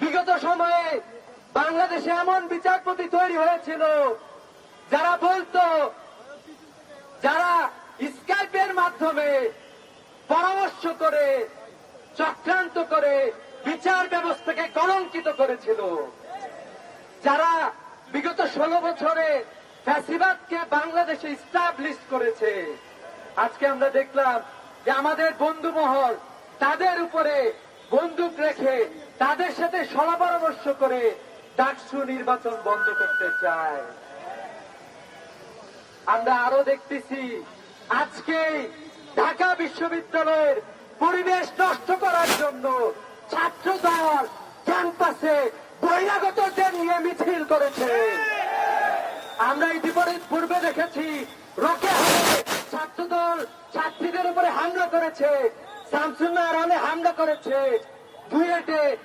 বিগত সময়ে বাংলাদেশে এমন বিচারপতি তৈরি হয়েছিল যারা বলতো, যারা স্কাইপের মাধ্যমে পরামর্শ করে চক্রান্ত করে বিচার ব্যবস্থাকে কলঙ্কিত করেছিল, যারা বিগত 16 বছরে ফ্যাসিবাদকে বাংলাদেশে ইস্টাবলিশ করেছে। আজকে আমরা দেখলাম যে আমাদের বন্ধু মহল তাদের উপরে বন্দুক রেখে তাদের সাথে সলা পরামর্শ করে ডাকসু নির্বাচন বন্ধ করতে চায়। আমরা আরো দেখতেছি আজকে ঢাকা বিশ্ববিদ্যালয়ের পরিবেশ নষ্ট করার জন্য ছাত্রদল ক্যাম্পাসে বহিরাগতদের নিয়ে মিছিল করেছে। আমরা পূর্বে দেখেছি রোকেহাটে ছাত্রদল ছাত্রীদের উপরে হামলা করেছে, শামসুন্নাহারে হামলা করেছে, বুয়েটে